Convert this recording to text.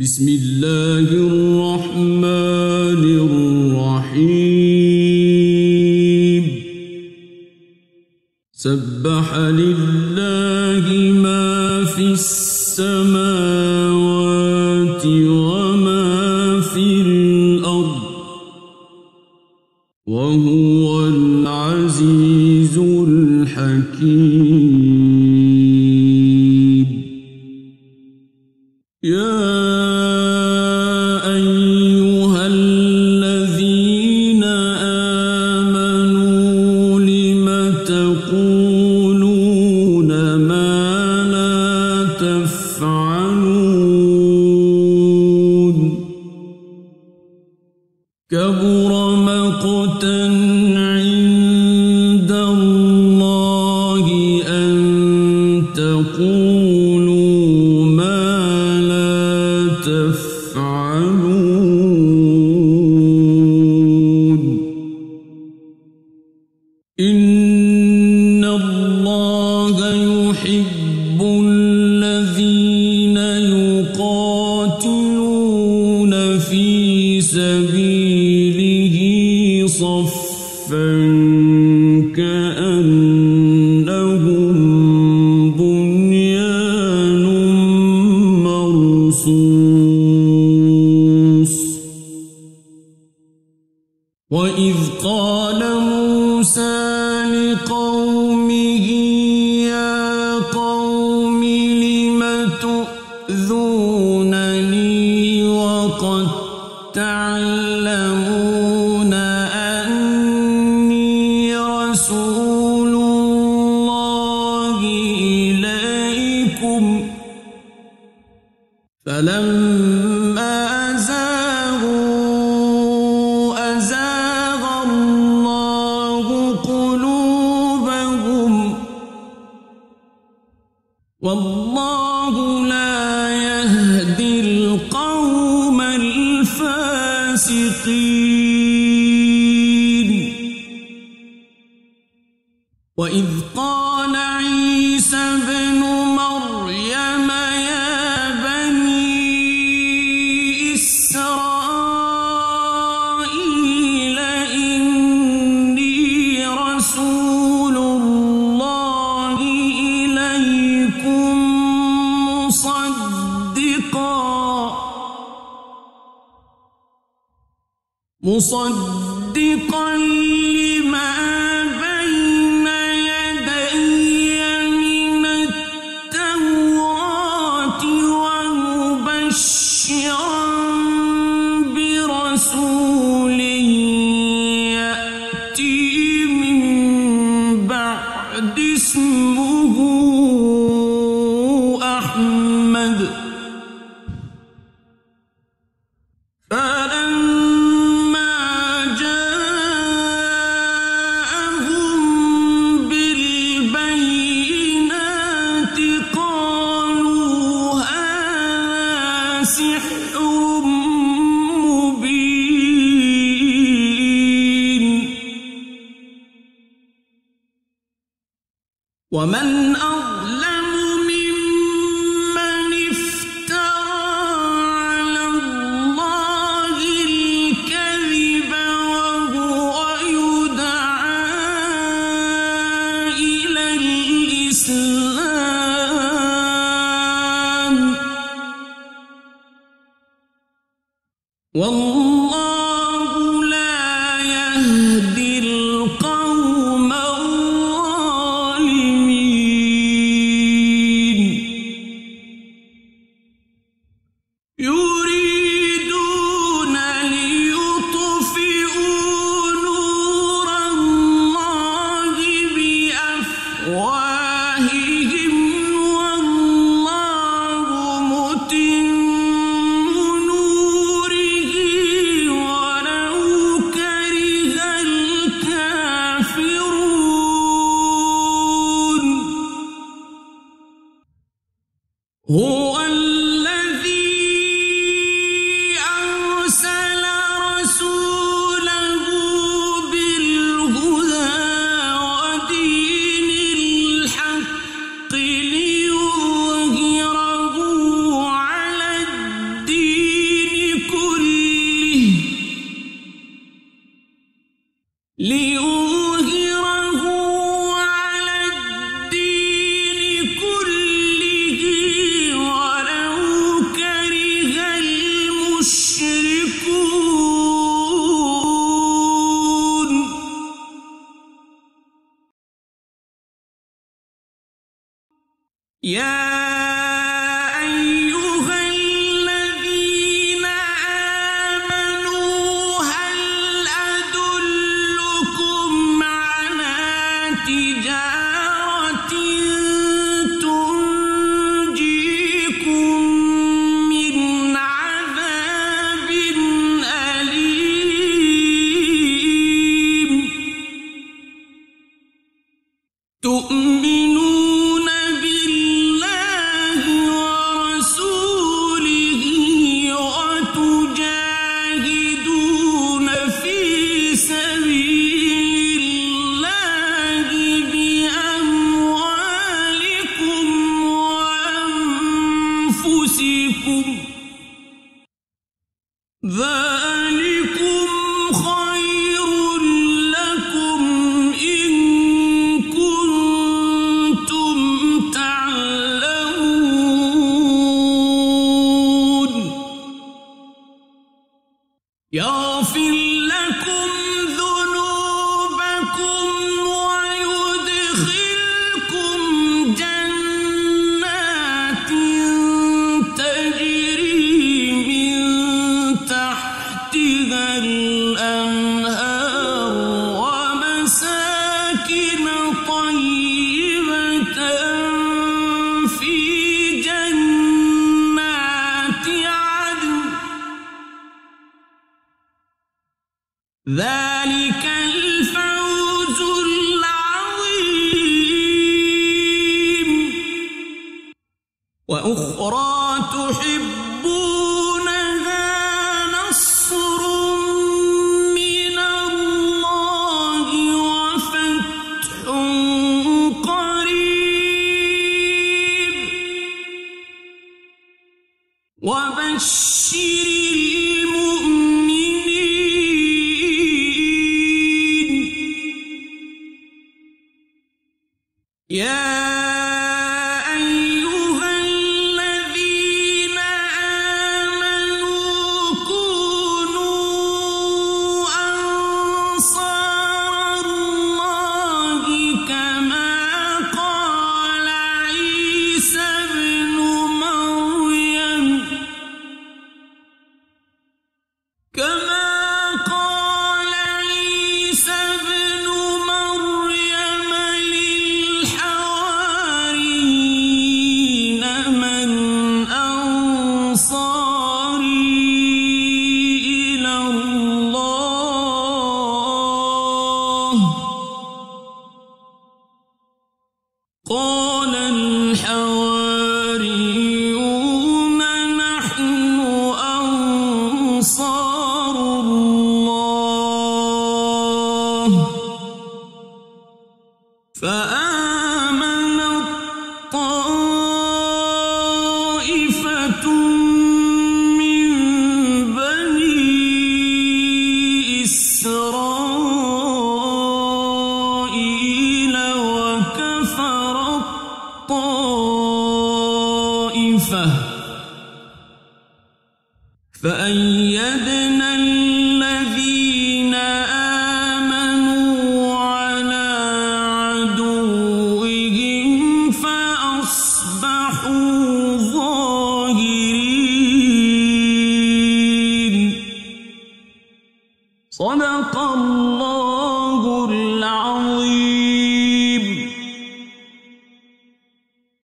بسم الله الرحمن الرحيم سبح لله ما في السماوات وما في الأرض وهو العزيز الحكيم يا أيها الذين آمنوا لم تقولون ما لا تفعلون كبر مقتا عند الله أن تقولوا ما لا تفعلون إن الله يحب الذين يقاتلون في سبيله صفا كأنهم بنيان مرصوص وإذ قال موسى لقومه يا قوم لم تؤذونني وقد تعلمون أني رسول الله إليكم فلما أزاغ الله قلوبهم والله لا يهدي القوم الفاسقين وإذ قال عيسى ابن مريم يا بني إسرائيل إني رسول الله إليكم مصدقا لما بين يدي من التوراة ومبشرا برسول يأتي من بعد اسمه أحمد سحر مبين ومن أظلم ممن افترى على الله الكذب وهو يدعى إلى الإسلام والله لا يهدي القوم الظالمين يريدون ليطفئوا نور الله بأفواههم والله متم هو الذي أرسل رسوله بالهدى ودين الحق ليظهره على الدين يا أيها الذين آمنوا هل أدلكم على تجارة تنجيكم من عذاب أليم تؤمنون بالله ورسوله وتجاهدون في سبيل الله بأموالكم وأنفسكم ذلكم خير لكم إن كنتم تعلمون يغفر لكم ذنوبكم ويدخلكم جنات تجري من تحتها الأنهار ومساكن طيبة في جنات عدن ذلك الفوز العظيم وأخرى تحبونها نصر من الله وفتح قريب وبشر المؤمنين يا أيها الذين آمنوا كونوا أنصار الله كما قال عيسى ابن مريم للحواريين من أنصاري إلى الله قال الحواريون نحن أنصار الله فآمنت طائفة من بني إسرائيل وكفرت طائفة فأيدنا الذين آمنوا على عدوهم فأصبحوا ظاهرين صدق الله